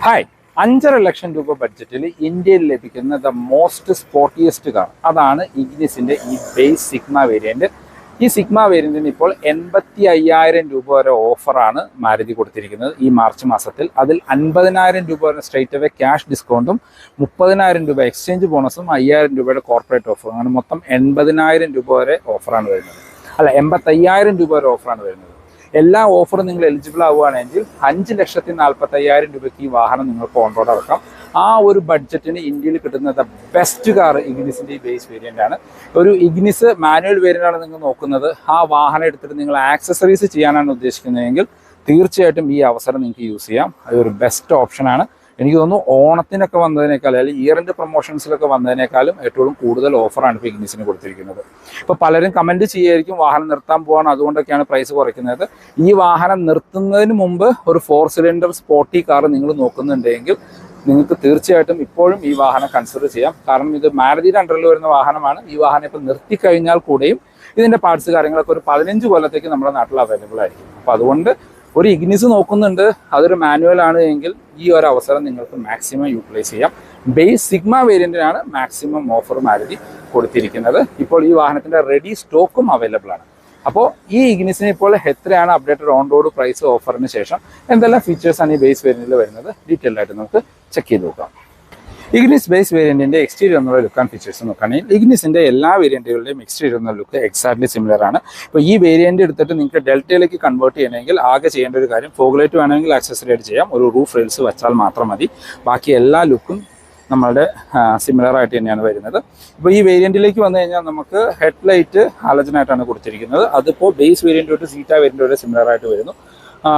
Hi, 5,50,000 രൂപ ബഡ്ജറ്റിൽ ഇന്ത്യയിൽ ലഭിക്കുന്ന ദ മോസ്റ്റ് സ്പോർട്ടിയസ്റ്റ് കാർ അതാണ് ഇഗ്നിസിൻ്റെ ഈ ബേസ് സിഗ്മ വേരിയൻറ്റ്. ഈ സിഗ്മ വേരിയൻറ്റിന് ഇപ്പോൾ 85,000 രൂപ വരെ ഓഫറാണ് മാരുതി കൊടുത്തിരിക്കുന്നത് ഈ മാർച്ച് മാസത്തിൽ. അതിൽ 50,000 രൂപ വരെ സ്ട്രേറ്റ് അവേ ക്യാഷ് ഡിസ്കൗണ്ടും 30,000 രൂപ എക്സ്ചേഞ്ച് ബോണസും 5,000 രൂപയുടെ കോർപ്പറേറ്റ് ഓഫറും, അങ്ങനെ മൊത്തം 80,000 രൂപ വരെ ഓഫറാണ് വരുന്നത്. 85,000 രൂപ വരെ ഓഫറാണ് വരുന്നത്. എല്ലാ ഓഫറും നിങ്ങൾ എലിജിബിൾ ആവുകയാണെങ്കിൽ 5,45,000 രൂപയ്ക്ക് ഈ വാഹനം നിങ്ങൾക്ക് ഓൺ റോഡ് ഇറക്കാം. ആ ഒരു ബഡ്ജറ്റിന് ഇന്ത്യയിൽ കിട്ടുന്ന ബെസ്റ്റ് കാർ ഇഗ്നിസിൻ്റെ ഈ ബേസ് വേരിയൻ്റ് ആണ്. ഒരു ഇഗ്നിസ് മാനുവൽ വേരിയൻ്റ് ആണ് നിങ്ങൾ നോക്കുന്നത്, ആ വാഹനം എടുത്തിട്ട് നിങ്ങൾ ആക്സസറീസ് ചെയ്യാനാണ് ഉദ്ദേശിക്കുന്നതെങ്കിൽ തീർച്ചയായിട്ടും ഈ അവസരം നിങ്ങൾക്ക് യൂസ് ചെയ്യാം. അതൊരു ബെസ്റ്റ് ഓപ്ഷനാണ്. എനിക്ക് തോന്നുന്നു ഓണത്തിനൊക്കെ വന്നതിനേക്കാൾ അല്ലെങ്കിൽ ഇയർ എൻഡ് പ്രൊമോഷൻസിലൊക്കെ വന്നതിനേക്കാളും ഏറ്റവും കൂടുതൽ ഓഫറാണ് ഇപ്പോൾ ഇഗ്നിസിന് കൊടുത്തിരിക്കുന്നത്. ഇപ്പോൾ പലരും കമൻറ്റ് ചെയ്യായിരിക്കും വാഹനം നിർത്താൻ പോവാണ് അതുകൊണ്ടൊക്കെയാണ് പ്രൈസ് കുറയ്ക്കുന്നത്. ഈ വാഹനം നിർത്തുന്നതിന് മുമ്പ് ഒരു 4 സിലിണ്ടർ സ്പോർട്ടി കാർ നിങ്ങൾ നോക്കുന്നുണ്ടെങ്കിൽ നിങ്ങൾക്ക് തീർച്ചയായിട്ടും ഇപ്പോഴും ഈ വാഹനം കൺസിഡർ ചെയ്യാം. കാരണം ഇത് മാരുതിയുടെ അണ്ടറിൽ വരുന്ന വാഹനമാണ്. ഈ വാഹനം ഇപ്പോൾ നിർത്തിക്കഴിഞ്ഞാൽ കൂടെയും ഇതിൻ്റെ പാർട്സ് കാര്യങ്ങളൊക്കെ ഒരു 15 കൊല്ലത്തേക്ക് നമ്മുടെ നാട്ടിൽ അവൈലബിൾ ആയിരിക്കും. അപ്പോൾ അതുകൊണ്ട് ഒരു ഇഗ്നിസ് നോക്കുന്നുണ്ട്, അതൊരു മാനുവൽ ആണ് എങ്കിൽ ഈ ഒരു അവസരം നിങ്ങൾക്ക് മാക്സിമം യൂട്ടിലൈസ് ചെയ്യാം. ബേസ് സിഗ്മ വേരിയൻറ്റിനാണ് മാക്സിമം ഓഫർ മാരുതി കൊടുത്തിരിക്കുന്നത്. ഇപ്പോൾ ഈ വാഹനത്തിൻ്റെ റെഡി സ്റ്റോക്കും അവൈലബിൾ ആണ്. അപ്പോൾ ഈ ഇഗ്നിസിന് ഇപ്പോൾ എത്രയാണ് അപ്ഡേറ്റഡ് ഓൺ റോഡ് പ്രൈസ് ഓഫറിന് ശേഷം എന്തെല്ലാം ഫീച്ചേഴ്സാണ് ഈ ബേസ് വേരിയൻറ്റിൽ വരുന്നത് ഡീറ്റെയിൽ ആയിട്ട് നമുക്ക് ചെക്ക് ചെയ്ത് നോക്കാം. ഇഗ്നിസ് ബേസ് വേരിയൻറ്റിൻ്റെ എക്സ്റ്റീരിയർ എന്നുള്ള ലുക്ക് ആൻഡ് ഫീച്ചേഴ്സ് നോക്കുകയാണെങ്കിൽ ഇഗ്നിസിൻ്റെ എല്ലാ വേരിയൻറ്റുകളുടെയും എക്സ്റ്റീരിയർ എന്ന ലുക്ക് എക്സാക്ട്ലി സിമിലർ ആണ്. ഇപ്പോൾ ഈ വേരിയൻറ്റ് എടുത്തിട്ട് നിങ്ങൾക്ക് ഡെൽറ്റയിലേക്ക് കൺവേർട്ട് ചെയ്യണമെങ്കിൽ ആകെ ചെയ്യേണ്ട ഒരു കാര്യം, ഫോഗ്ലൈറ്റ് വേണമെങ്കിൽ ആക്സസറി ആയിട്ട് ചെയ്യാം, ഒരു റൂഫ് റെയിൽസ് വെച്ചാൽ മാത്രം മതി. ബാക്കി എല്ലാ ലുക്കും നമ്മളുടെ സിമിലർ ആയിട്ട് തന്നെയാണ് വരുന്നത്. ഇപ്പോൾ ഈ വേരിയൻറ്റിലേക്ക് വന്നു കഴിഞ്ഞാൽ നമുക്ക് ഹെഡ് ലൈറ്റ് ഹാലജനായിട്ടാണ് കൊടുത്തിരിക്കുന്നത്. അതിപ്പോൾ ബേസ് വേരിയൻറ്റ് തൊട്ട് സീറ്റ വേരിയൻറ്റ് വരെ സിമിലർ ആയിട്ട് വരുന്നു.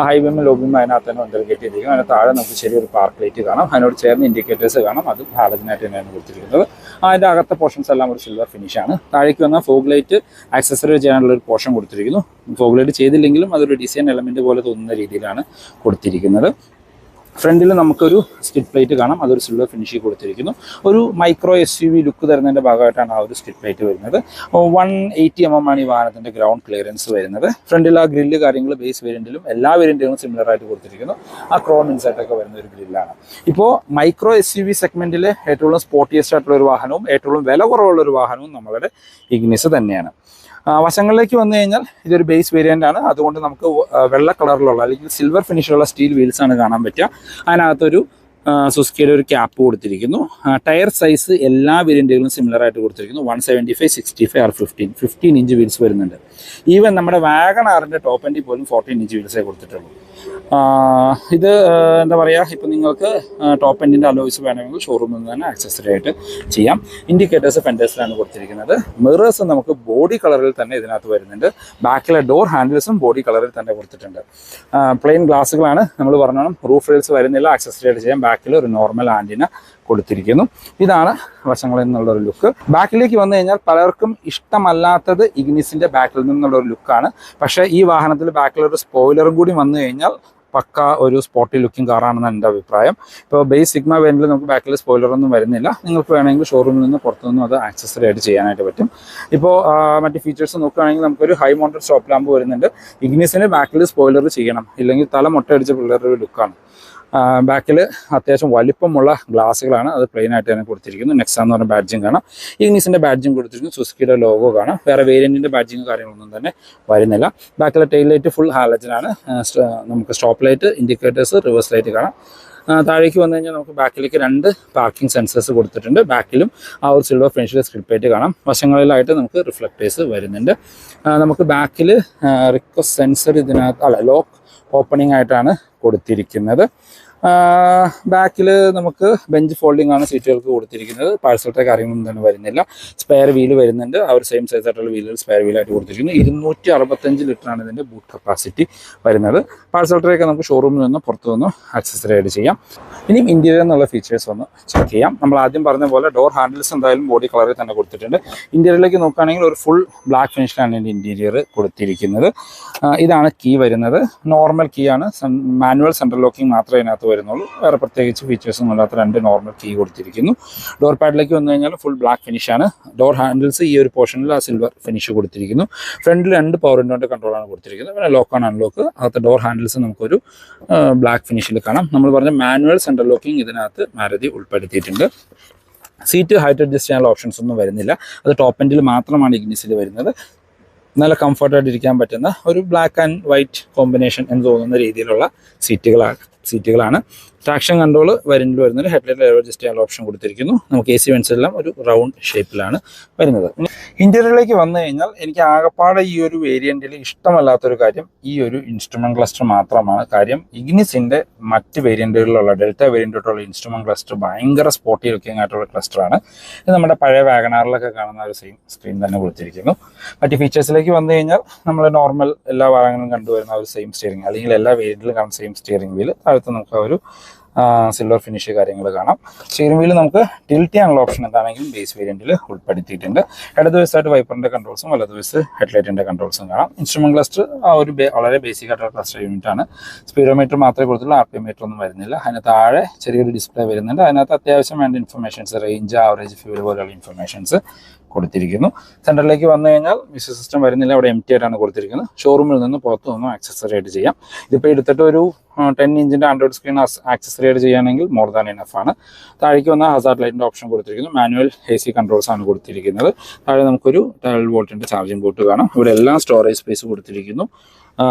ഹൈ ബീമും ലോ ബീമും അതിനകത്ത് തന്നെ ഇന്റർഗേറ്റ് ചെയ്തിരിക്കും. അതിന് താഴെ നമുക്ക് ചെറിയൊരു പാർക്ക് ലൈറ്റ് കാണാം, അതിനോട് ചേർന്ന് ഇൻഡിക്കേറ്റേഴ്സ് കാണാം, അതും ഹാലജനായിട്ട് തന്നെയാണ് കൊടുത്തിരിക്കുന്നത്. അതിൻ്റെ അകത്തെ പോർഷൻസ് എല്ലാം ഒരു സിൽവർ ഫിനിഷാണ്. താഴേക്ക് വന്നാൽ ഫോഗ് ലൈറ്റ് ആക്സസറി ചെയ്യാനുള്ള ഒരു പോർഷൻ കൊടുത്തിരിക്കുന്നു. ഫോഗ് ലൈറ്റ് ചെയ്തില്ലെങ്കിലും അതൊരു ഡിസൈൻ എലമെൻറ്റ് പോലെ തോന്നുന്ന രീതിയിലാണ് കൊടുത്തിരിക്കുന്നത്. ഫ്രണ്ടിൽ നമുക്കൊരു സ്കിഡ് പ്ലേറ്റ് കാണാം, അതൊരു സിൽവർ ഫിനിഷിൽ കൊടുത്തിരിക്കുന്നു. ഒരു മൈക്രോ SUV ലുക്ക് തരുന്നതിൻ്റെ ഭാഗമായിട്ടാണ് ആ ഒരു സ്കിഡ് പ്ലേറ്റ് വരുന്നത്. 180 mm ആണ് ഈ വാഹനത്തിൻ്റെ ഗ്രൗണ്ട് ക്ലിയറൻസ് വരുന്നത്. ഫ്രണ്ടിൽ ആ ഗ്രില്ല് കാര്യങ്ങൾ ബേസ് വേരിയൻറ്റിലും എല്ലാ വേരിയൻറ്റുകളും സിമിലർ ആയിട്ട് കൊടുത്തിരിക്കുന്നു. ആ ക്രോം ഇൻസൈറ്റൊക്കെ വരുന്ന ഒരു ഗ്രില്ലാണ്. ഇപ്പോൾ മൈക്രോ SUV സെഗ്മെൻറ്റിൽ ഏറ്റവും സ്പോർട്ടിയസ്റ്റ് ആയിട്ടുള്ള ഒരു വാഹനവും ഏറ്റവും വില കുറവുള്ള ഒരു വാഹനവും നമ്മളുടെ ഇഗ്നിസ് തന്നെയാണ്. വശങ്ങളിലേക്ക് വന്നു കഴിഞ്ഞാൽ ഇതൊരു ബേസ് വേരിയൻ്റ് ആണ്. അതുകൊണ്ട് നമുക്ക് വെള്ള കളറിലുള്ള അല്ലെങ്കിൽ സിൽവർ ഫിനിഷിലുള്ള സ്റ്റീൽ വീൽസ് ആണ് കാണാൻ പറ്റുക. അതിനകത്തൊരു സുസുക്കിയുടെ ഒരു ക്യാപ്പ് കൊടുത്തിരിക്കുന്നു. ടയർ സൈസ് എല്ലാ വേരിയൻറ്റുകളും സിമിലർ ആയിട്ട് കൊടുത്തിരിക്കുന്നു. 175, 65 or 15 ഇഞ്ച് വീൽസ് വരുന്നുണ്ട്. ഈവൻ നമ്മുടെ വാഗൺ ആറിൻ്റെ ടോപ്പ് എൻഡിൽ പോലും 14 ഇഞ്ച് വീൽസേ കൊടുത്തിട്ടുള്ളൂ. ഇത് എന്താ പറയുക, ഇപ്പോൾ നിങ്ങൾക്ക് ടോപ്പ് എൻഡിൻ്റെ അലോയ്സ് വേണമെങ്കിൽ ഷോറൂമിൽ നിന്ന് തന്നെ ആക്സസറി ആയിട്ട് ചെയ്യാം. ഇൻഡിക്കേറ്റേഴ്സ് ഫെൻഡേഴ്സിലാണ് കൊടുത്തിരിക്കുന്നത്. മിറേഴ്സ് നമുക്ക് ബോഡി കളറിൽ തന്നെ ഇതിനകത്ത് വരുന്നുണ്ട്. ബാക്കിലെ ഡോർ ഹാൻഡിൽസും ബോഡി കളറിൽ തന്നെ കൊടുത്തിട്ടുണ്ട്. പ്ലെയിൻ ഗ്ലാസ്സുകളാണ്, നമ്മൾ പറഞ്ഞോണം റൂഫ് റെയിൽസ് വരുന്നില്ല, ആക്സസറി ആയിട്ട് ചെയ്യാം. ബാക്കിൽ ഒരു നോർമൽ ആൻറ്റിന കൊടുത്തിരിക്കുന്നു. ഇതാണ് വശങ്ങളിൽ നിന്നുള്ളൊരു ലുക്ക്. ബാക്കിലേക്ക് വന്നു കഴിഞ്ഞാൽ പലർക്കും ഇഷ്ടമല്ലാത്തത് ഇഗ്നിസിൻ്റെ ബാക്കിൽ നിന്നുള്ള ഒരു ലുക്കാണ്. പക്ഷേ ഈ വാഹനത്തിൽ ബാക്കിലൊരു സ്പോയിലറും കൂടി വന്നു കഴിഞ്ഞാൽ പക്ക ഒരു സ്പോർട്ടി ലുക്കിംഗ് കാറാണെന്ന് എൻ്റെ അഭിപ്രായം. ഇപ്പോൾ ബേസ് സിഗ്മ വേരിയൻറ്റിൽ നമുക്ക് ബാക്കിൽ സ്പോയിലറൊന്നും വരുന്നില്ല. നിങ്ങൾക്ക് വേണമെങ്കിൽ ഷോറൂമിൽ നിന്ന് പുറത്തുനിന്നും അത് ആക്സസറി ആയിട്ട് ചെയ്യാനായിട്ട് പറ്റും. ഇപ്പോൾ മറ്റ് ഫീച്ചേഴ്സ് നോക്കുകയാണെങ്കിൽ നമുക്കൊരു ഹൈ മൗണ്ടഡ് സ്റ്റോപ്പ് ലാമ്പ് വരുന്നുണ്ട്. ഇഗ്നിസിന് ബാക്കിൽ സ്പോയിലർ ചെയ്യണം, ഇല്ലെങ്കിൽ തല മുട്ടയടിച്ച പിള്ളേരുടെ ലുക്കാണ്. ബാക്കിൽ അത്യാവശ്യം വലിപ്പമുള്ള ഗ്ലാസ്സുകളാണ്, അത് പ്ലെയിൻ ആയിട്ട് തന്നെ കൊടുത്തിരിക്കുന്നു. നെക്സ എന്ന് പറഞ്ഞ ബാഡ്ജിങ് കാണാം, ഇഗ്നിസിൻ്റെ ബാഡ്ജിങ് കൊടുത്തിരിക്കുന്നു, സുസുക്കിയുടെ ലോഗോ കാണാം. വേറെ വേരിയൻറ്റിൻ്റെ ബാഡ്ജിങ് കാര്യങ്ങളൊന്നും തന്നെ വരുന്നില്ല. ബാക്കിലെ ടെയിൽ ലൈറ്റ് ഫുൾ ഹാലജനാണ്. നമുക്ക് stop light, indicators, reverse light കാണാം. താഴേക്ക് വന്നു കഴിഞ്ഞാൽ നമുക്ക് ബാക്കിലേക്ക് 2 പാർക്കിംഗ് സെൻസേഴ്സ് കൊടുത്തിട്ടുണ്ട്. ബാക്കിലും ആ ഒരു സിൽവർ ഫിനിഷിൽ സ്ക്രിഡ് പ്ലേറ്റ് കാണാം. വശങ്ങളിലായിട്ട് നമുക്ക് റിഫ്ലക്റ്റേഴ്സ് വരുന്നുണ്ട്. നമുക്ക് ബാക്കിൽ റിക്വസ്റ്റ് സെൻസർ ഇതിനകത്ത് ലോക്ക് ഓപ്പണിംഗ് ആയിട്ടാണ് കൊടുത്തിരിക്കുന്നത്. ബാക്കിൽ നമുക്ക് ബെഞ്ച് ഫോൾഡിംഗ് ആണ് സീറ്റുകൾക്ക് കൊടുത്തിരിക്കുന്നത്. പാഴ്സൽട്ടെ കാര്യങ്ങളൊന്നും തന്നെ വരുന്നില്ല. സ്പെയർ വീല് വരുന്നുണ്ട്. ആ ഒരു സെയിം സൈസ് ആയിട്ടുള്ള വീലുകൾ സ്പെയർ വീലായിട്ട് കൊടുത്തിരിക്കുന്നു. 265 ലിറ്ററാണ് ഇതിൻ്റെ ബൂട്ട് കപ്പാസിറ്റി വരുന്നത്. പാഴ്സൽട്ടെയൊക്കെ നമുക്ക് ഷോറൂമിൽ നിന്ന് പുറത്തു നിന്ന് ആക്സസറി ആയിട്ട് ചെയ്യാം. ഇനിയും ഇൻറ്റീരിയർ എന്നുള്ള ഫീച്ചേഴ്സ് ഒന്ന് ചെക്ക് ചെയ്യാം. നമ്മൾ ആദ്യം പറഞ്ഞ പോലെ ഡോർ ഹാൻഡിൽസ് എന്തായാലും ബോഡി കളറിൽ തന്നെ കൊടുത്തിട്ടുണ്ട്. ഇൻറ്റീരിയറിലേക്ക് നോക്കുകയാണെങ്കിൽ ഒരു ഫുൾ ബ്ലാക്ക് ഫിനിഷിലാണ് ഇതിൻ്റെ ഇൻറ്റീരിയർ കൊടുത്തിരിക്കുന്നത്. ഇതാണ് കീ വരുന്നത്. നോർമൽ കീ ആണ്. മാനുവൽ സെൻട്രൽ ലോക്കിംഗ് മാത്രമേ ഇതിനകത്ത് വരുന്നുള്ളൂ. വേറെ പ്രത്യേകിച്ച് ഫീച്ചേഴ്സൊന്നും ഇല്ലാത്ത 2 നോർമൽ കീ കൊടുത്തിരിക്കുന്നു. ഡോർ പാഡിലേക്ക് വന്നു കഴിഞ്ഞാൽ ഫുൾ ബ്ലാക്ക് ഫിനിഷാണ്. ഡോർ ഹാൻഡിൽസ് ഈ ഒരു പോർഷനിൽ ആ സിൽവർ ഫിനിഷ് കൊടുത്തിരിക്കുന്നു. ഫ്രണ്ടിൽ 2 പവർ വിൻഡോൻ്റെ കൺട്രോളാണ് കൊടുത്തിരിക്കുന്നത്. പിന്നെ ലോക്ക് ആൻഡ് അൺലോക്ക്. അകത്ത് ഡോർ ഹാൻഡിൽസ് നമുക്കൊരു ബ്ലാക്ക് ഫിനിഷിൽ കാണാം. നമ്മൾ പറഞ്ഞ മാനുവൽ സെൻട്രൽ ലോക്കിംഗ് ഇതിനകത്ത് മാരുതി ഉൾപ്പെടുത്തിയിട്ടുണ്ട്. സീറ്റ് ഹൈറ്റ് അഡ്ജസ്റ്റ് ചെയ്യാനുള്ള ഓപ്ഷൻസ് ഒന്നും വരുന്നില്ല. അത് ടോപ്പ് എൻഡിൽ മാത്രമാണ് ഇഗ്നിസിൽ വരുന്നത്. നല്ല കംഫർട്ടായിട്ട് ഇരിക്കാൻ പറ്റുന്ന ഒരു ബ്ലാക്ക് ആൻഡ് വൈറ്റ് കോമ്പിനേഷൻ എന്ന് തോന്നുന്ന രീതിയിലുള്ള സീറ്റുകളാണ്. ട്രാക്ഷൻ കൺട്രോൾ വരുന്നുണ്ട്. ഹെഡ്ലൈറ്റ് ലെവൽ അഡ്ജസ്റ്റ് ചെയ്യാനുള്ള ഓപ്ഷൻ കൊടുത്തിരിക്കുന്നു. നമുക്ക് AC വെൻസ് എല്ലാം ഒരു റൗണ്ട് ഷേപ്പിലാണ് വരുന്നത്. ഇന്റീരിയറിലേക്ക് വന്നു കഴിഞ്ഞാൽ എനിക്ക് ആകപ്പാടെ ഈ ഒരു വേരിയന്റിൽ ഇഷ്ടമല്ലാത്തൊരു കാര്യം ഈ ഒരു ഇൻസ്ട്രുമെന്റ് ക്ലസ്റ്റർ മാത്രമാണ്. കാര്യം ഇഗ്നിസിന്റെ മറ്റ് വേരിയന്റുകളിലുള്ള ഡെൽറ്റ വേരിയന്റിലുള്ള ഇൻസ്ട്രുമെന്റ് ക്ലസ്റ്റർ ഭയങ്കര സ്പോർട്ടി ലുക്കിംഗ് ആയിട്ടുള്ള ക്ലസ്റ്ററാണ്. ഇത് നമ്മുടെ പഴയ വാഗണാറിലൊക്കെ കാണുന്ന ഒരു സെയിം സ്ക്രീൻ തന്നെ കൊടുത്തിരിക്കുന്നു. മറ്റ് ഫീച്ചേഴ്സിലേക്ക് വന്നു കഴിഞ്ഞാൽ നമ്മൾ നോർമൽ എല്ലാ വാഹനങ്ങളും കണ്ടുവരുന്ന ഒരു സെയിം സ്റ്റിയറിംഗ്, അല്ലെങ്കിൽ എല്ലാ വേരിയന്റിലും കാണുന്ന സെയിം സ്റ്റിയറിംഗ് വീല്. താഴത്ത് നമുക്ക് ഒരു സിൽവർ ഫിനിഷ് കാര്യങ്ങൾ കാണാം. സ്റ്റിയറിംഗ് വീല് നമുക്ക് ടിൽറ്റ് ചെയ്യാനുള്ള ഓപ്ഷൻ എന്താണെങ്കിലും ബേസ് വേരിയന്റിൽ ഉൾപ്പെടുത്തിയിട്ടുണ്ട്. ഇടതുവശത്തായിട്ട് വൈപ്പറിന്റെ കൺട്രോൾസും വലതുവശത്ത് ഹെഡ്ലൈറ്റിന്റെ കൺട്രോൾസും കാണാം. ഇൻസ്ട്രുമെന്റ് ക്ലസ്റ്റർ ഒരു വളരെ ബേസിക് ആയിട്ടുള്ള ക്ലസ്റ്റർ യൂണിറ്റ് ആണ്. സ്പീഡോമീറ്റർ മാത്രമേ കൊടുത്തുള്ളൂ, RPM മീറ്റർ ഒന്നും വരുന്നില്ല. അതിന് താഴെ ചെറിയൊരു ഡിസ്പ്ലേ വരുന്നുണ്ട്. അതിനകത്ത് അത്യാവശ്യം വേണ്ട ഇൻഫർമേഷൻസ്, റേഞ്ച്, ആവറേജ് ഫ്യൂൽ പോലെയുള്ള ഇൻഫർമേഷൻസ് കൊടുത്തിരിക്കുന്നു. സെൻറ്ററിലേക്ക് വന്നു കഴിഞ്ഞാൽ മ്യൂസിക് സിസ്റ്റം വരുന്നില്ല, അവിടെ empty ആയിട്ടാണ് കൊടുത്തിരിക്കുന്നത്. ഷോറൂമിൽ നിന്ന് പുറത്തു നിന്നും ആക്സസറി ആയിട്ട് ചെയ്യാം. ഇതിപ്പോൾ എടുത്തിട്ട് ഒരു 10 ഇഞ്ചിൻ്റെ ആൻഡ്രോയിഡ് സ്ക്രീൻ ആക്സസറി ആയിട്ട് ചെയ്യുകയാണെങ്കിൽ മോർ ദാൻ ഇനഫ് ആണ്. താഴേക്ക് വന്ന ഹസാർഡ് ലൈറ്റിൻ്റെ ഓപ്ഷൻ കൊടുത്തിരിക്കുന്നു. മാനുവൽ AC കൺട്രോൾസ് ആണ് കൊടുത്തിരിക്കുന്നത്. താഴെ നമുക്കൊരു 12 വോൾട്ടിൻ്റെ ചാർജിംഗ് പോർട്ട് കാണാം. ഇവിടെ എല്ലാം സ്റ്റോറേജ് സ്പേസ് കൊടുത്തിരിക്കുന്നു.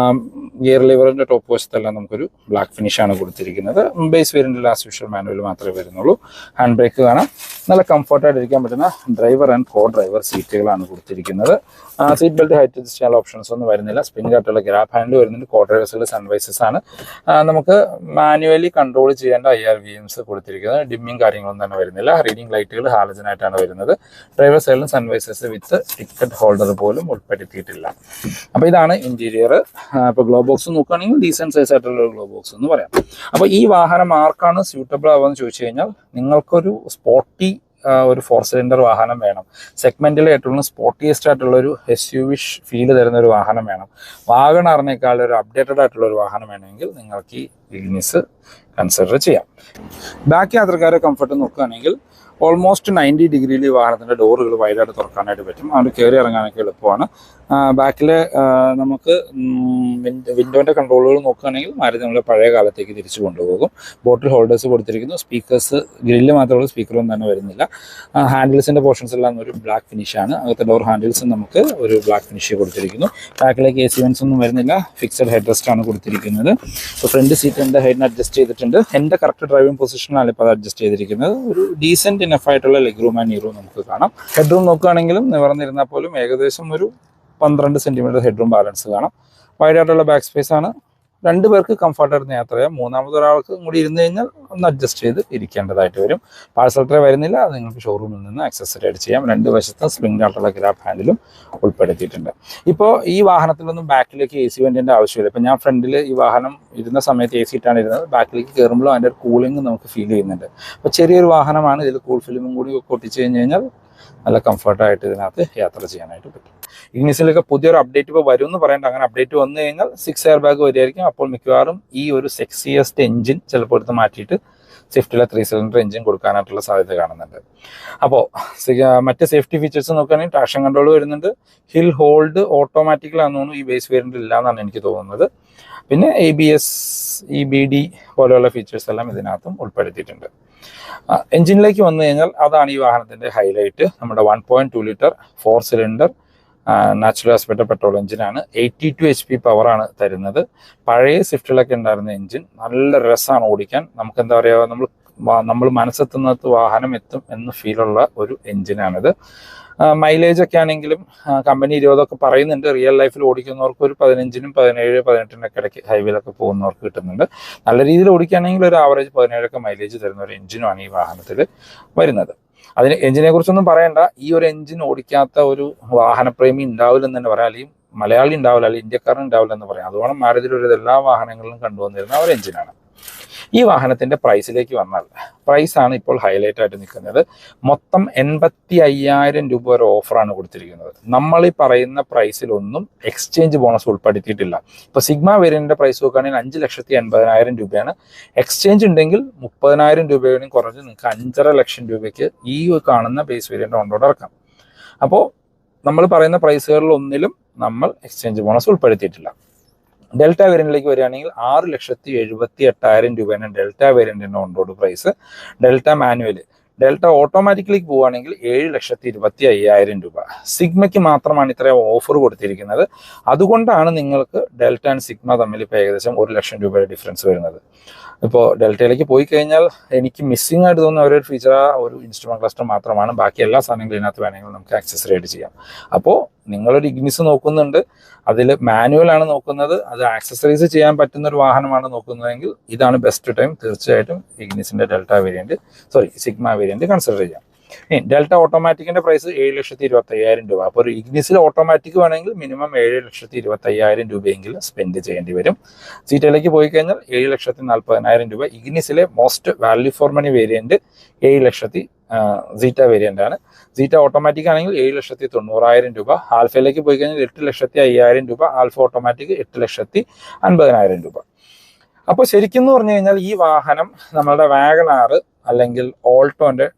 ഗിയർ ലിവറിൻ്റെ ടോപ്പ് വശത്തെല്ലാം നമുക്കൊരു ബ്ലാക്ക് ഫിനിഷാണ് കൊടുത്തിരിക്കുന്നത്. ബേസ് വേരിയൻറ്റിൽ ആസ് യൂഷ്വൽ മാനുവൽ മാത്രമേ വരുന്നുള്ളൂ. ഹാൻഡ് ബ്രേക്ക് കാണാം. നല്ല കംഫർട്ടായിട്ട് ഇരിക്കാൻ പറ്റുന്ന ഡ്രൈവർ ആൻഡ് കോ ഡ്രൈവർ സീറ്റുകളാണ് കൊടുത്തിരിക്കുന്നത്. സീറ്റ് ബെൽറ്റ് ഹൈറ്റ് അഡ്ജസ്റ്റ് ചെയ്യാനുള്ള ഓപ്ഷൻസ് ഒന്നും വരുന്നില്ല. സ്പ്രിംഗ് ആയിട്ടുള്ള ഗ്രാബ് ഹാൻഡിൽ വരുന്നുണ്ട്. കോ ഡ്രൈവേഴ്സിൽ സൺവൈസസ് ആണ്. നമുക്ക് മാനുവലി കൺട്രോൾ ചെയ്യേണ്ട IRVMs കൊടുത്തിരിക്കുന്നത്. ഡിമ്മിങ് കാര്യങ്ങളൊന്നും തന്നെ വരുന്നില്ല. റീഡിംഗ് ലൈറ്റുകൾ ഹാലജനായിട്ടാണ് വരുന്നത്. ഡ്രൈവർ സൈഡിലും സൺവൈസസ് വിത്ത് ടിക്കറ്റ് ഹോൾഡർ പോലും ഉൾപ്പെടുത്തിയിട്ടില്ല. അപ്പോൾ ഇതാണ് ഇന്റീരിയർ. ഇപ്പോൾ ഗ്ലോ ബോക്സ് നോക്കുകയാണെങ്കിൽ ഡീസൻറ്റ് സൈസ് ആയിട്ടുള്ള ഒരു ഗ്ലോ ബോക്സ് എന്ന് പറയാം. അപ്പോൾ ഈ വാഹനം ആർക്കാണ് സ്യൂട്ടബിൾ ആവുമെന്ന് ചോദിച്ചു കഴിഞ്ഞാൽ, നിങ്ങൾക്കൊരു സ്പോർട്ടി ഒരു 4 സിലിണ്ടർ വാഹനം വേണം, സെഗ്മെന്റിൽ ഏറ്റവും സ്പോർട്ടിയസ്റ്റ് ആയിട്ടുള്ള ഒരു SUV ഫീൽ തരുന്ന ഒരു വാഹനം വേണം, വാഗണറിനേക്കാൾ ഒരു അപ്ഡേറ്റഡ് ആയിട്ടുള്ള ഒരു വാഹനം വേണമെങ്കിൽ നിങ്ങൾക്ക് ഈ ഇഗ്നിസ് കൺസിഡർ ചെയ്യാം. ബാക്ക് യാത്രക്കാരെ കംഫർട്ട് നോക്കുകയാണെങ്കിൽ ഓൾമോസ്റ്റ് 90 ഡിഗ്രിയിൽ ഈ വാഹനത്തിൻ്റെ ഡോറുകൾ വൈഡായിട്ട് തുറക്കാനായിട്ട് പറ്റും. അവിടെ കയറി ഇറങ്ങാനൊക്കെ എളുപ്പമാണ്. ബാക്കിൽ നമുക്ക് വിൻഡോൻ്റെ കൺട്രോളുകൾ നോക്കുകയാണെങ്കിൽ മാരുതി നമ്മളെ പഴയ കാലത്തേക്ക് തിരിച്ചു കൊണ്ടുപോകും. ബോട്ടിൽ ഹോൾഡേഴ്സ് കൊടുത്തിരിക്കുന്നു. സ്പീക്കേഴ്സ് ഗ്രില്ല് മാത്രമുള്ള സ്പീക്കറൊന്നും തന്നെ വരുന്നില്ല. ഹാൻഡിൽസിൻ്റെ പോർഷൻസ് എല്ലാം ഒരു ബ്ലാക്ക് ഫിനിഷാണ്. അകത്തെ ഡോർ ഹാൻഡിൽസും നമുക്ക് ഒരു ബ്ലാക്ക് ഫിനിഷ് കൊടുത്തിരിക്കുന്നു. ബാക്കിലേക്ക് AC വെൻസ് ഒന്നും വരുന്നില്ല. ഫിക്സഡ് ഹെഡ് റെസ്റ്റ് ആണ് കൊടുത്തിരിക്കുന്നത്. ഇപ്പോൾ ഫ്രണ്ട് സീറ്റ് എൻ്റെ ഹൈഡിന് അഡ്ജസ്റ്റ് ചെയ്തിട്ടുണ്ട്. എൻ്റെ കറക്റ്റ് ഡ്രൈവിംഗ് പൊസിഷനാണ് ഇപ്പോൾ അത് അഡ്ജസ്റ്റ് ചെയ്തിരിക്കുന്നത്. ഒരു ഡീസൻറ്റ് ഇനഫ് ആയിട്ടുള്ള ലെഗ് റൂം ആൻഡ് നീ റൂം നമുക്ക് കാണാം. ഹെഡ് റൂം നോക്കുകയാണെങ്കിലും നിവർന്നിരുന്നാൽ പോലും ഏകദേശം ഒരു 12 സെൻറ്റിമീറ്റർ ഹെഡ് റൂം ബാലൻസ് കാണാം. വൈഡായിട്ടുള്ള ബാക്ക് സ്പേസ് ആണ്. 2 പേർക്ക് കംഫർട്ടായിരുന്നു യാത്ര ചെയ്യാം. മൂന്നാമതൊരാൾക്ക് കൂടി ഇരുന്ന് കഴിഞ്ഞാൽ ഒന്ന് അഡ്ജസ്റ്റ് ചെയ്ത് ഇരിക്കേണ്ടതായിട്ട് വരും. പാഴ്സൽ ട്രേ വരുന്നില്ല. അത് നിങ്ങൾക്ക് ഷോറൂമിൽ നിന്ന് ആക്സസറി ആയിട്ട് ചെയ്യാം. 2 വശത്തും സ്പ്രിംഗ് ആയിട്ടുള്ള ഗ്രാബ് ഹാൻഡിലും ഉൾപ്പെടുത്തിയിട്ടുണ്ട്. ഇപ്പോൾ ഈ വാഹനത്തിലൊന്നും ബാക്കിലേക്ക് AC വെന്റിൻ്റെ ആവശ്യമില്ല. ഇപ്പോൾ ഞാൻ ഫ്രണ്ടിൽ ഈ വാഹനം ഇരുന്ന സമയത്ത് AC ഇട്ടാണ് ഇരുന്നത്. ബാക്കിലേക്ക് കയറുമ്പോഴും അതിൻ്റെ ഒരു കൂളിംഗ് നമുക്ക് ഫീൽ ചെയ്യുന്നുണ്ട്. അപ്പോൾ ചെറിയൊരു വാഹനമാണ്. ഇതിൽ കൂൾ ഫിലിമും കൂടി ഒട്ടിച്ച് കഴിഞ്ഞ് കഴിഞ്ഞാൽ നല്ല കംഫർട്ടായിട്ട് ഇതിനകത്ത് യാത്ര ചെയ്യാനായിട്ട് പറ്റും. ഇഗ്നിസിലൊക്കെ പുതിയൊരു അപ്ഡേറ്റ് ഇപ്പോൾ വരും എന്ന് പറയേണ്ട. അങ്ങനെ അപ്ഡേറ്റ് വന്നു കഴിഞ്ഞാൽ 6 എയർ ബാഗ് വരികയായിരിക്കും. അപ്പോൾ മിക്കവാറും ഈ ഒരു സെക്സിയസ്റ്റ് എഞ്ചിൻ ചിലപ്പോൾ എടുത്ത് മാറ്റിയിട്ട് സ്വിഫ്റ്റിലെ 3 സിലിണ്ടർ എഞ്ചിൻ കൊടുക്കാനായിട്ടുള്ള സാധ്യത കാണുന്നുണ്ട്. അപ്പോൾ മറ്റ് സേഫ്റ്റി ഫീച്ചേഴ്സ് നോക്കുകയാണെങ്കിൽ ട്രാക്ഷൻ കൺട്രോൾ വരുന്നുണ്ട്. ഹിൽ ഹോൾഡ് ഓട്ടോമാറ്റിക്കലാണെന്ന് തോന്നുന്നു. ഈ ബേസ് വേരിയൻ്റ് ഇല്ല എന്നാണ് എനിക്ക് തോന്നുന്നത്. പിന്നെ ABS, EBD പോലെയുള്ള ഫീച്ചേഴ്സ് എല്ലാം ഇതിനകത്തും ഉൾപ്പെടുത്തിയിട്ടുണ്ട്. എഞ്ചിനിലേക്ക് വന്നു കഴിഞ്ഞാൽ അതാണ് ഈ വാഹനത്തിൻ്റെ ഹൈലൈറ്റ്. നമ്മുടെ 1.2 litre 4 cylinder natural aspect petrol എഞ്ചിനാണ്. 82 HP പവറാണ് തരുന്നത്. പഴയ സ്വിഫ്റ്റിലൊക്കെ ഉണ്ടായിരുന്ന എഞ്ചിൻ നല്ല രസമാണ് ഓടിക്കാൻ. നമുക്ക് എന്താ പറയുക, നമ്മൾ മനസ്സെത്തുന്നത് വാഹനം എത്തും എന്ന് ഫീലുള്ള ഒരു എഞ്ചിനാണിത്. മൈലേജ് ഒക്കെ ആണെങ്കിലും കമ്പനി 20 പറയുന്നുണ്ട്. റിയൽ ലൈഫിൽ ഓടിക്കുന്നവർക്ക് ഒരു 15-നും 17, 18 ഇടയ്ക്ക് ഹൈവേയിലൊക്കെ പോകുന്നവർക്ക് കിട്ടുന്നുണ്ട്. നല്ല രീതിയിൽ ഓടിക്കുകയാണെങ്കിൽ ഒരു ആവറേജ് 17 മൈലേജ് തരുന്ന ഒരു എഞ്ചിനുമാണ് ഈ വാഹനത്തിൽ വരുന്നത്. അതിന് എഞ്ചിനെ കുറിച്ചൊന്നും പറയണ്ട. ഈ ഒരു എഞ്ചിൻ ഓടിക്കാത്ത ഒരു വാഹനപ്രേമി ഉണ്ടാവില്ലെന്ന് തന്നെ പറയാം. അല്ലെങ്കിൽ മലയാളി ഉണ്ടാവില്ല, അല്ലെങ്കിൽ ഇന്ത്യക്കാരൻ ഉണ്ടാവില്ല എന്ന് പറയാം. അതുകൊണ്ട് മാരുതിയിൽ ഒരു എല്ലാ വാഹനങ്ങളിലും കണ്ടുവന്നിരുന്ന ഒരു എഞ്ചിനാണ്. ഈ വാഹനത്തിൻ്റെ പ്രൈസിലേക്ക് വന്നാൽ പ്രൈസാണ് ഇപ്പോൾ ഹൈലൈറ്റ് ആയിട്ട് നിൽക്കുന്നത്. മൊത്തം 85,000 രൂപ വരെ ഓഫറാണ് കൊടുത്തിരിക്കുന്നത്. നമ്മൾ ഈ പറയുന്ന പ്രൈസിലൊന്നും എക്സ്ചേഞ്ച് ബോണസ് ഉൾപ്പെടുത്തിയിട്ടില്ല. ഇപ്പോൾ സിഗ്മ വേരിയന്റിന്റെ പ്രൈസ് നോക്കുകയാണെങ്കിൽ 5,80,000 രൂപയാണ്. എക്സ്ചേഞ്ച് ഉണ്ടെങ്കിൽ 30,000 രൂപയും കുറഞ്ഞ് നിങ്ങൾക്ക് 5.5 ലക്ഷം രൂപയ്ക്ക് ഈ കാണുന്ന ബേസ് വേരിയന്റ് ഓൺ റോഡ് ഇറക്കാം. അപ്പോൾ നമ്മൾ പറയുന്ന പ്രൈസുകളിലൊന്നിലും നമ്മൾ എക്സ്ചേഞ്ച് ബോണസ് ഉൾപ്പെടുത്തിയിട്ടില്ല. ഡെൽറ്റ വേരിയന്റിലേക്ക് വരികയാണെങ്കിൽ 6,78,000 രൂപയാണ് ഡെൽറ്റ വേരിയന്റിന്റെ on road price. Delta manual, Delta ഓട്ടോമാറ്റിക്കിലേക്ക് പോവുകയാണെങ്കിൽ 7,25,000 രൂപ. സിഗ്മയ്ക്ക് മാത്രമാണ് ഇത്രയും ഓഫർ കൊടുത്തിരിക്കുന്നത്. അതുകൊണ്ടാണ് നിങ്ങൾക്ക് ഡെൽറ്റ ആൻഡ് സിഗ്മ തമ്മിൽ ഇപ്പോൾ ഏകദേശം 1 ലക്ഷം രൂപയുടെ ഡിഫറൻസ് വരുന്നത്. ഇപ്പോൾ ഡെൽറ്റയിലേക്ക് പോയി കഴിഞ്ഞാൽ എനിക്ക് മിസ്സിംഗ് ആയിട്ട് തോന്നുന്ന ഒരു ഫീച്ചർ ഒരു ഇൻസ്ട്രുമെന്റ് ക്ലസ്റ്റർ മാത്രമാണ്. ബാക്കി എല്ലാ സാധനങ്ങളും ഇതിനകത്ത് വേണമെങ്കിൽ നമുക്ക് ആക്സസറി ആയിട്ട് ചെയ്യാം. അപ്പോൾ നിങ്ങളൊരു ഇഗ്നിസ് നോക്കുന്നുണ്ട്, അതിൽ മാനുവൽ ആണ് നോക്കുന്നത്, അത് ആക്സസറീസ് ചെയ്യാൻ പറ്റുന്ന ഒരു വാഹനമാണ് നോക്കുന്നതെങ്കിൽ ഇതാണ് ബെസ്റ്റ് ടൈം. തീർച്ചയായിട്ടും ഇഗ്നിസിന്റെ സിഗ്മ വേരിയന്റ് കൺസിഡർ ചെയ്യാം. ഡെൽറ്റ ഓട്ടോമാറ്റിക്കിന്റെ പ്രൈസ് 7,25,000 രൂപ. അപ്പോൾ ഒരു ഇഗ്നിസിൽ ഓട്ടോമാറ്റിക് വേണമെങ്കിൽ മിനിമം 7,25,000 രൂപയെങ്കിലും സ്പെൻഡ് ചെയ്യേണ്ടി വരും. സീറ്റയിലേക്ക് പോയി കഴിഞ്ഞാൽ 7,40,000 രൂപ. ഇഗ്നിസിലെ most value for money variant 7 ലക്ഷത്തി സീറ്റ വേരിയന്റ് ആണ്. സീറ്റ ഓട്ടോമാറ്റിക് ആണെങ്കിൽ 7,90,000 രൂപ. ആൽഫയിലേക്ക് പോയി കഴിഞ്ഞാൽ 8,05,000 രൂപ. ആൽഫ ഓട്ടോമാറ്റിക് 8,50,000 രൂപ. അപ്പോൾ ശരിക്കും എന്ന് പറഞ്ഞു കഴിഞ്ഞാൽ ഈ വാഹനം നമ്മളുടെ വാഗണാർ അല്ലെങ്കിൽ ഓൾട്ടോന്റെ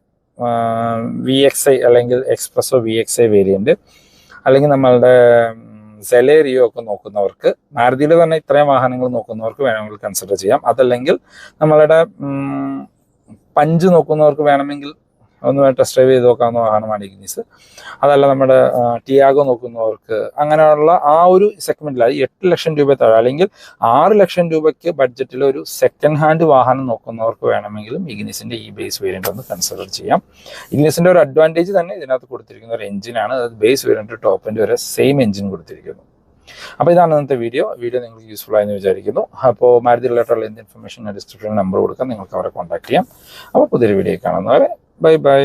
VXI അല്ലെങ്കിൽ എക്സ്പ്രസോ VXI വേരിയന്റ്, അല്ലെങ്കിൽ നമ്മളുടെ സെലേറിയോ ഒക്കെ നോക്കുന്നവർക്ക്, മാരുതിയിൽ തന്നെ ഇത്രയും വാഹനങ്ങൾ നോക്കുന്നവർക്ക് വേണമെങ്കിൽ കൺസിഡർ ചെയ്യാം. അതല്ലെങ്കിൽ നമ്മളുടെ പഞ്ച് നോക്കുന്നവർക്ക് വേണമെങ്കിൽ ഒന്ന് ടെസ്റ്റ് ഡ്രൈവ് ചെയ്ത് നോക്കാവുന്ന വാഹനമാണ് ഇഗ്നിസ്. അതല്ല നമ്മുടെ ടിയാഗോ നോക്കുന്നവർക്ക്, അങ്ങനെയുള്ള ആ ഒരു സെഗ്മെന്റിൽ 8 ലക്ഷം രൂപ താഴെ അല്ലെങ്കിൽ 6 ലക്ഷം രൂപയ്ക്ക് ബഡ്ജറ്റിൽ ഒരു സെക്കൻഡ് ഹാൻഡ് വാഹനം നോക്കുന്നവർക്ക് വേണമെങ്കിലും ഇഗ്നിസിന്റെ ഈ ബേസ് വേരിയന്റ് ഒന്ന് കൺസിഡർ ചെയ്യാം. ഇഗ്നിസിന്റെ ഒരു അഡ്വാൻറ്റേജ് തന്നെ ഇതിനകത്ത് കൊടുത്തിരിക്കുന്ന ഒരു എഞ്ചിനാണ്. അത് ബേസ് വേരിയന്റ് ടോപ്പ് എൻഡ് വരെ സെയിം എഞ്ചിൻ കൊടുത്തിരിക്കുന്നു. അപ്പോൾ ഇതാണ് ഇന്നത്തെ വീഡിയോ നിങ്ങൾക്ക് യൂസ്ഫുൾ ആയെന്ന് വിചാരിക്കുന്നു. അപ്പോൾ മാരുതി റിലേറ്റഡുള്ള എന്ത് ഇൻഫർമേഷൻ ഡിസ്ക്രിപ്ഷനിൽ നമ്പർ കൊടുക്കാം, നിങ്ങൾക്ക് അവരെ കോൺടാക്ട് ചെയ്യാം. അപ്പോൾ പുതിയൊരു വീഡിയോ കാണുന്നവരെ ബൈ ബൈ.